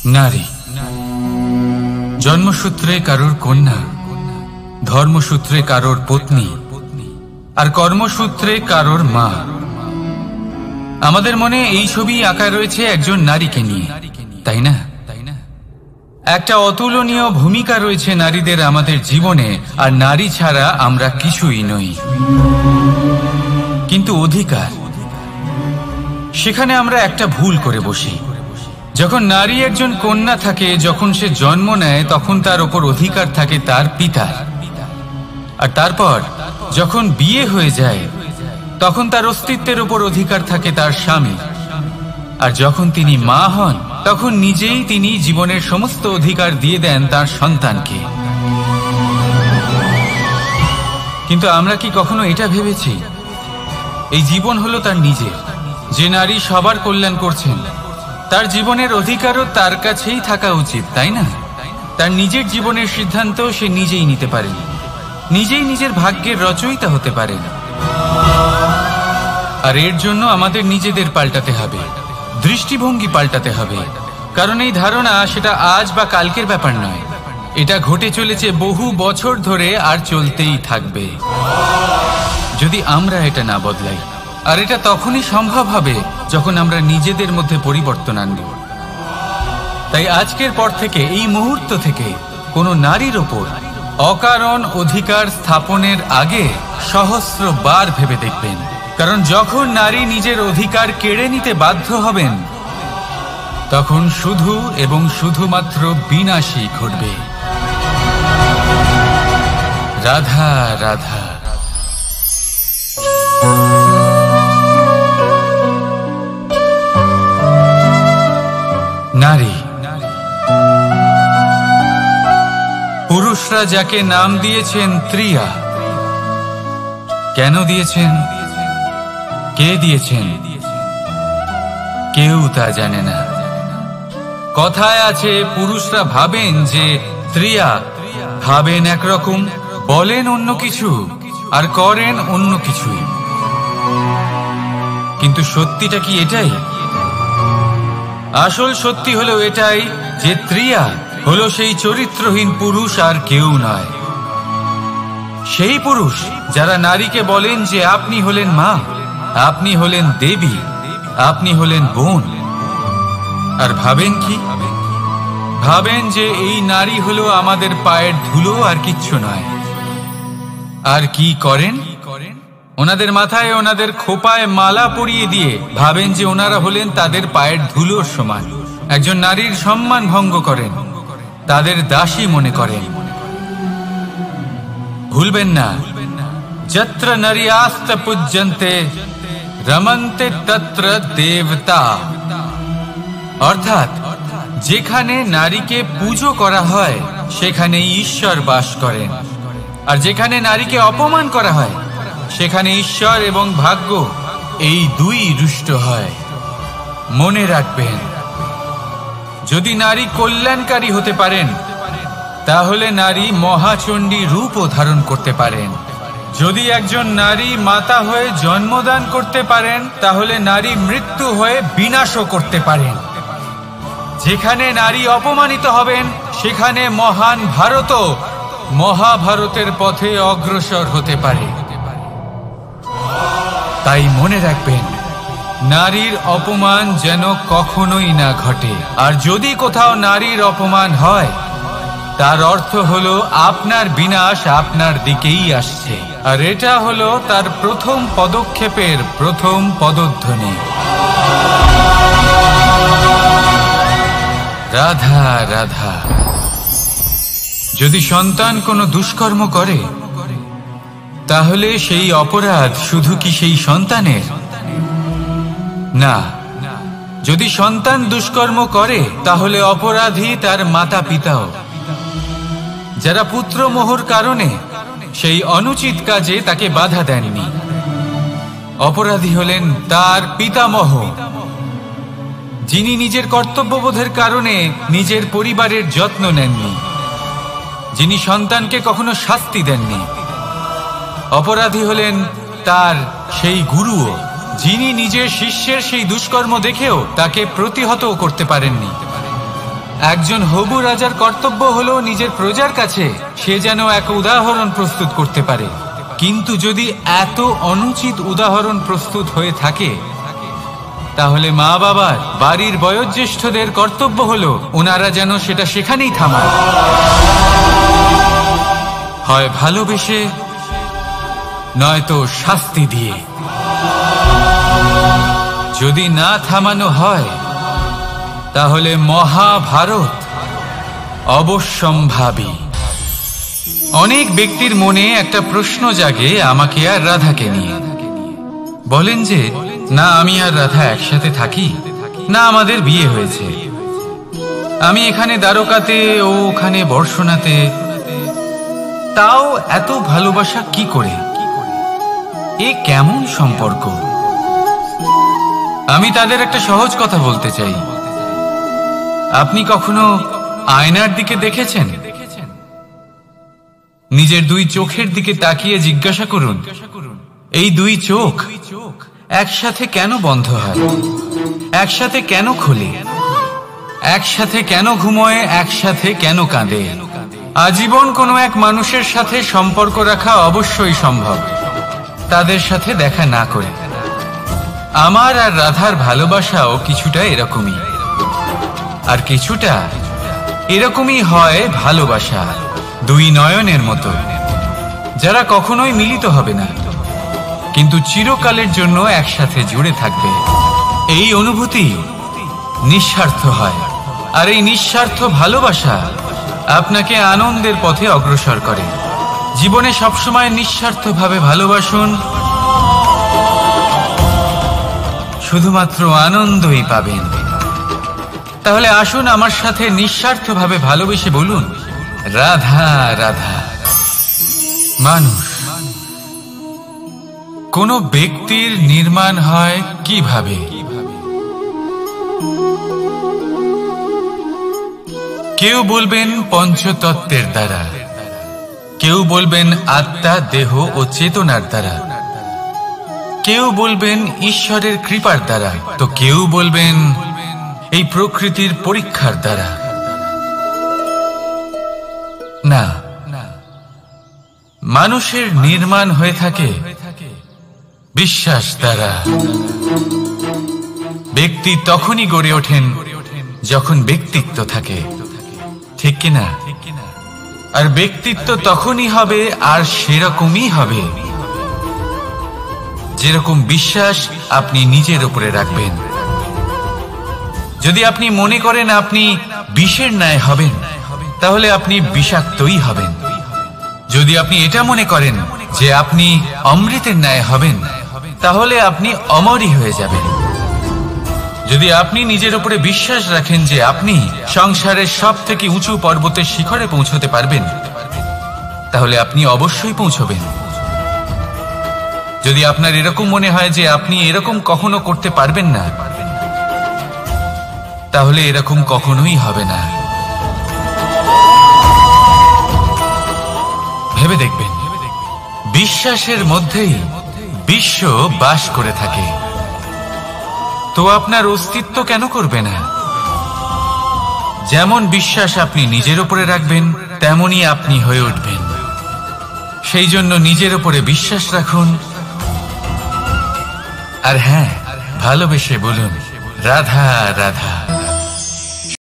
নারী জন্মসূত্রে কারোর কন্যা, ধর্মসূত্রে কারোর পত্নী, আর কর্মসূত্রে কারোর মা। আমাদের মনে এই ছবি আঁকা রয়েছে একজন নারীকে নিয়ে, তাই না? একটা অতুলনীয় ভূমিকা রয়েছে নারীদের আমাদের জীবনে, আর নারী ছাড়া আমরা কিছুই নই। কিন্তু অধিকার, সেখানে আমরা একটা ভুল করে বসি। যখন নারী একজন কন্যা থাকে, যখন সে জন্ম নেয়, তখন তার ওপর অধিকার থাকে তার পিতার। আর তারপর যখন বিয়ে হয়ে যায়, তখন তার অস্তিত্বের উপর অধিকার থাকে তার স্বামী। আর যখন তিনি মা হন, তখন নিজেই তিনি জীবনের সমস্ত অধিকার দিয়ে দেন তার সন্তানকে। কিন্তু আমরা কি কখনো এটা ভেবেছি এই জীবন হলো তার নিজের? যে নারী সবার কল্যাণ করছেন, তার জীবনের অধিকারও তার কাছেই থাকা উচিত, তাই না? তার নিজের জীবনের সিদ্ধান্ত সে নিজেই নিতে পারেন, নিজেই নিজের ভাগ্যের রচয়িতা হতে পারেন। আর এর জন্য আমাদের নিজেদের পাল্টাতে হবে, দৃষ্টিভঙ্গি পাল্টাতে হবে। কারণ এই ধারণা সেটা আজ বা কালকের ব্যাপার নয়, এটা ঘটে চলেছে বহু বছর ধরে, আর চলতেই থাকবে যদি আমরা এটা না বদলাই। আর এটা তখনই সম্ভব হবে যখন আমরা নিজেদের মধ্যে পরিবর্তন আনব। তাই আজকের পর থেকে, এই মুহূর্ত থেকে, কোনো নারীর ওপর অকারণ অধিকার স্থাপনের আগে সহস্রবার ভেবে দেখবেন। কারণ যখন নারী নিজের অধিকার কেড়ে নিতে বাধ্য হবেন, তখন শুধু এবং শুধুমাত্র বিনাশই ঘটবে। রাধা রাধা। নারী, পুরুষরা যাকে নাম দিয়েছেন ত্রিয়া, কেন দিয়েছেন, কে দিয়েছেন, কেউ তা জানে না। কথায় আছে, পুরুষরা ভাবেন যে ত্রিয়া, ভাবেন একরকম, বলেন অন্য কিছু, আর করেন অন্য কিছুই। কিন্তু সত্যিটা কি এটাই? আসল সত্যি হলো এটাই যে ত্রিয়া হলো সেই চরিত্রহীন পুরুষ, আর কেউ নয়। সেই পুরুষ যারা নারীকে বলেন যে আপনি হলেন মা, আপনি হলেন দেবী, আপনি হলেন বোন। আর ভাবেন কি? ভাবেন যে এই নারী হলো আমাদের পায়ের ধুলো, আর কিচ্ছু নয়। আর কি করেন? ওনাদের মাথায়, ওনাদের খোপায় মালা পরিয়ে দিয়ে ভাবেন যে ওনারা হলেন তাদের পায়ের ধুলোর সমান। একজন নারীর সম্মান ভঙ্গ করেন, তাদের দাসী মনে করেন। ভুলবেন না, যত্র নারীয়াস্ত পূজ্যন্তে রমন্তে তত্র দেবতা। অর্থাৎ যেখানে নারীকে পুজো করা হয়, সেখানে ঈশ্বর বাস করেন। আর যেখানে নারীকে অপমান করা হয়, সেখানে ঈশ্বর এবং ভাগ্য এই দুই রুষ্ট হয়। মনে রাখবেন, যদি নারী কল্যাণকারী হতে পারেন, তাহলে নারী মহাচণ্ডী রূপও ধারণ করতে পারেন। যদি একজন নারী মাতা হয়ে জন্মদান করতে পারেন, তাহলে নারী মৃত্যু হয়ে বিনাশও করতে পারেন। যেখানে নারী অপমানিত হবেন, সেখানে মহান ভারতও মহাভারতের পথে অগ্রসর হতে পারে। তাই মনে রাখবেন, নারীর অপমান যেন কখনোই না ঘটে। আর যদি কোথাও নারীর অপমান হয়, তার অর্থ হলো আপনার বিনাশ আপনার দিকেই আসছে। আর এটা হলো তার প্রথম পদক্ষেপের প্রথম পদধ্বনি। রাধা রাধা। যদি সন্তান কোনো দুষ্কর্ম করে, তাহলে সেই অপরাধ শুধু কি সেই সন্তানের? না, যদি সন্তান দুষ্কর্ম করে, তাহলে অপরাধী তার মাতা পিতাও, যারা পুত্রমোহর কারণে সেই অনুচিত কাজে তাকে বাধা দেননি। অপরাধী হলেন তার পিতামহ, যিনি নিজের কর্তব্যবোধের কারণে নিজের পরিবারের যত্ন নেননি, যিনি সন্তানকে কখনো শাস্তি দেননি। অপরাধী হলেন তার সেই গুরুও, যিনি নিজের শিষ্যের সেই দুষ্কর্ম দেখেও তাকে প্রতিহত করতে পারেননি। একজন হবু রাজার কর্তব্য হলো নিজের প্রজার কাছে সে যেন এক উদাহরণ প্রস্তুত করতে পারে। কিন্তু যদি এত অনুচিত উদাহরণ প্রস্তুত হয়ে থাকে, তাহলে মা বাবার, বাড়ির বয়োজ্যেষ্ঠদের কর্তব্য হলো ওনারা যেন সেটা সেখানেই থামায়, হয় ভালোবেসে, নয়তো শাস্তি দিয়ে। যদি না থামানো হয়, তাহলে মহাভারত অবশ্যম্ভাবী। অনেক ব্যক্তির মনে একটা প্রশ্ন জাগে আমাকে আর রাধাকে নিয়ে। বলেন যে না আমি আর রাধা একসাথে থাকি, না আমাদের বিয়ে হয়েছে, আমি এখানে দ্বারকাতে ও ওখানে বর্ষণাতে, তাও এত ভালোবাসা কি করে? এ কেমন সম্পর্ক? আমি তাদের একটা সহজ কথা বলতে চাই। আপনি কখনো আয়নার দিকে দেখেছেন? নিজের দুই চোখের দিকে তাকিয়ে জিজ্ঞাসা করুন, এই দুই চোখ একসাথে কেন বন্ধ হয়? একসাথে কেন খোলে? একসাথে কেন ঘুমোয়? একসাথে কেন কাঁদে? আজীবন কোনো এক মানুষের সাথে সম্পর্ক রাখা অবশ্যই সম্ভব, তাদের সাথে দেখা না করে। আমার আর রাধার ভালোবাসাও কিছুটা এরকমই, আর কিছুটা এরকমই হয় ভালোবাসা দুই নয়নের মতো, যারা কখনোই মিলিত হবে না, কিন্তু চিরকালের জন্য একসাথে জুড়ে থাকবে। এই অনুভূতি নিঃস্বার্থ হয়, আর এই নিঃস্বার্থ ভালোবাসা আপনাকে আনন্দের পথে অগ্রসর করে। জীবনে সবসময় নিঃস্বার্থভাবে ভালোবাসুন, শুধুমাত্র আনন্দই পাবেন। তাহলে আসুন আমার সাথে নিঃস্বার্থভাবে ভালোবেসে বলুন, রাধা রাধা। মানুষ, কোন ব্যক্তির নির্মাণ হয় কিভাবে? কেউ বলবেন পঞ্চতত্ত্বের দ্বারা, কেউ বলবেন আত্মা, দেহ ও চেতনার দ্বারা, কেউ বলবেন ঈশ্বরের কৃপার দ্বারা, তো কেউ বলবেন এই প্রকৃতির পরীক্ষার দ্বারা। না, মানুষের নির্মাণ হয়ে থাকে বিশ্বাস দ্বারা। ব্যক্তি তখনই গড়ে ওঠেন যখন ব্যক্তিত্ব থাকে, ঠিক কিনা? আর ব্যক্তিত্ব তখনই হবে আর সেরকমই হবে যেরকম বিশ্বাস আপনি নিজের উপরে রাখবেন। যদি আপনি মনে করেন আপনি বিষের ন্যায় হবেন, তাহলে আপনি বিষাক্তই হবেন। যদি আপনি এটা মনে করেন যে আপনি অমৃতের ন্যায় হবেন, তাহলে আপনি অমরই হয়ে যাবেন। যদি আপনি নিজের উপরে বিশ্বাস রাখেন যে আপনি সংসারের সব থেকে উঁচু পর্বতের শিখরে পৌঁছতে পারবেন, তাহলে আপনি অবশ্যই পৌঁছবেন। যদি আপনার এরকম মনে হয় যে আপনি এরকম কখনো করতে পারবেন না, তাহলে এরকম কখনোই হবে না। ভেবে দেখবেন, বিশ্বাসের মধ্যেই বিশ্ব বাস করে থাকে, তো আপনার অস্তিত্ব কেন করবে না? যেমন বিশ্বাস আপনি নিজের উপরে রাখবেন, তেমনই আপনি হয়ে উঠবেন। সেই জন্য নিজের উপরে বিশ্বাস রাখুন, আর হ্যাঁ, ভালোবেসে বলুন রাধা রাধা।